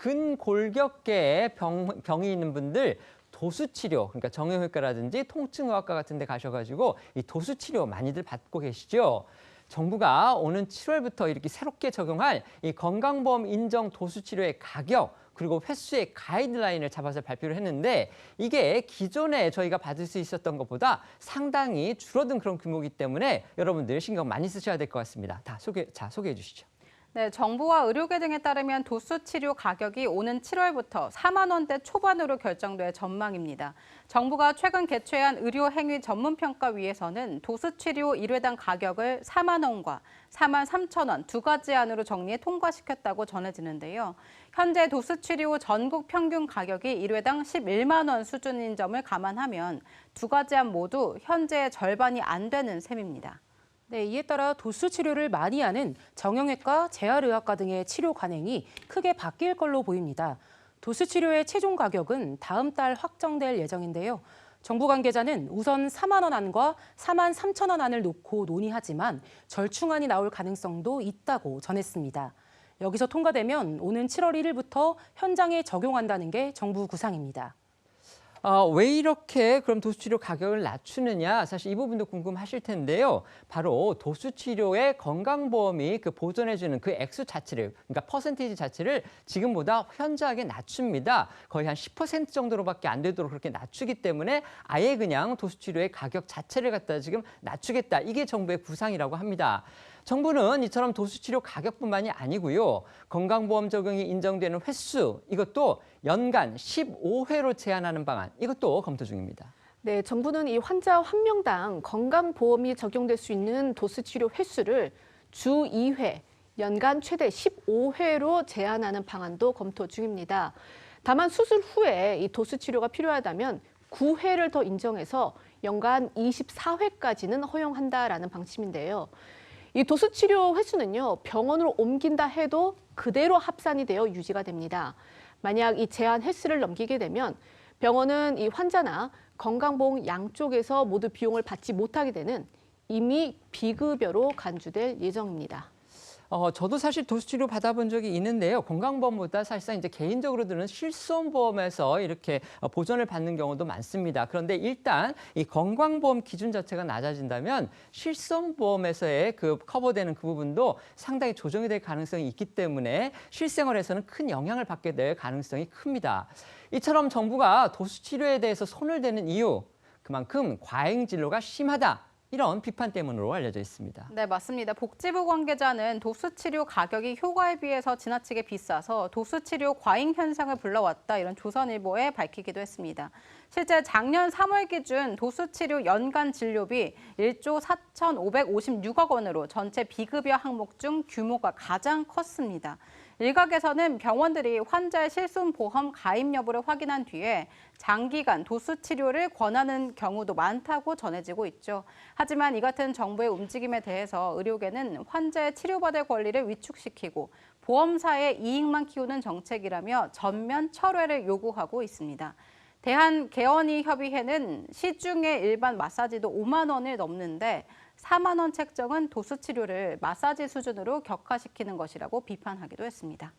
근골격계에 병이 있는 분들 도수치료, 그러니까 정형외과라든지 통증의학과 같은 데 가셔가지고 이 도수치료 많이들 받고 계시죠. 정부가 오는 7월부터 이렇게 새롭게 적용할 이 건강보험 인정 도수치료의 가격 그리고 횟수의 가이드라인을 잡아서 발표를 했는데 이게 기존에 저희가 받을 수 있었던 것보다 상당히 줄어든 그런 규모이기 때문에 여러분들 신경 많이 쓰셔야 될 것 같습니다. 소개해 주시죠. 네, 정부와 의료계 등에 따르면 도수치료 가격이 오는 7월부터 4만 원대 초반으로 결정될 전망입니다. 정부가 최근 개최한 의료행위 전문평가위에서는 도수치료 1회당 가격을 4만 원과 4만 3천 원 두 가지 안으로 정리해 통과시켰다고 전해지는데요. 현재 도수치료 전국 평균 가격이 1회당 11만 원 수준인 점을 감안하면 두 가지 안 모두 현재의 절반이 안 되는 셈입니다. 네, 이에 따라 도수 치료를 많이 하는 정형외과, 재활의학과 등의 치료 관행이 크게 바뀔 걸로 보입니다. 도수 치료의 최종 가격은 다음 달 확정될 예정인데요. 정부 관계자는 우선 4만 원 안과 4만 3천 원 안을 놓고 논의하지만 절충안이 나올 가능성도 있다고 전했습니다. 여기서 통과되면 오는 7월 1일부터 현장에 적용한다는 게 정부 구상입니다. 왜 이렇게 그럼 도수치료 가격을 낮추느냐 사실 이 부분도 궁금하실 텐데요. 바로 도수치료의 건강보험이 보전해주는 그 액수 자체를 그러니까 퍼센티지 자체를 지금보다 현저하게 낮춥니다. 거의 한 10% 정도로밖에 안 되도록 그렇게 낮추기 때문에 아예 그냥 도수치료의 가격 자체를 갖다 지금 낮추겠다. 이게 정부의 구상이라고 합니다. 정부는 이처럼 도수치료 가격뿐만이 아니고요. 건강보험 적용이 인정되는 횟수 이것도 연간 15회로 제한하는 방안 이것도 검토 중입니다. 네, 정부는 이 환자 한 명당 건강보험이 적용될 수 있는 도수치료 횟수를 주 2회, 연간 최대 15회로 제한하는 방안도 검토 중입니다. 다만 수술 후에 이 도수치료가 필요하다면 9회를 더 인정해서 연간 24회까지는 허용한다라는 방침인데요. 이 도수치료 횟수는요, 병원으로 옮긴다 해도 그대로 합산이 되어 유지가 됩니다. 만약 이 제한 횟수를 넘기게 되면 병원은 이 환자나 건강보험 양쪽에서 모두 비용을 받지 못하게 되는 이미 비급여로 간주될 예정입니다. 저도 사실 도수치료 받아본 적이 있는데요. 건강보험보다 사실상 이제 개인적으로 드는 실손보험에서 이렇게 보전을 받는 경우도 많습니다. 그런데 일단 이 건강보험 기준 자체가 낮아진다면 실손보험에서의 커버되는 그 부분도 상당히 조정이 될 가능성이 있기 때문에 실생활에서는 큰 영향을 받게 될 가능성이 큽니다. 이처럼 정부가 도수치료에 대해서 손을 대는 이유, 그만큼 과잉 진료가 심하다. 이런 비판 때문으로 알려져 있습니다. 네, 맞습니다. 복지부 관계자는 도수치료 가격이 효과에 비해서 지나치게 비싸서 도수치료 과잉 현상을 불러왔다 이런 조선일보에 밝히기도 했습니다. 실제 작년 3월 기준 도수치료 연간 진료비 1조 4,556억 원으로 전체 비급여 항목 중 규모가 가장 컸습니다. 일각에서는 병원들이 환자의 실손보험 가입 여부를 확인한 뒤에 장기간 도수치료를 권하는 경우도 많다고 전해지고 있죠. 하지만 이 같은 정부의 움직임에 대해서 의료계는 환자의 치료받을 권리를 위축시키고 보험사의 이익만 키우는 정책이라며 전면 철회를 요구하고 있습니다. 대한개원의협의회는 시중의 일반 마사지도 5만 원을 넘는데 4만 원 책정은 도수치료를 마사지 수준으로 격화시키는 것이라고 비판하기도 했습니다.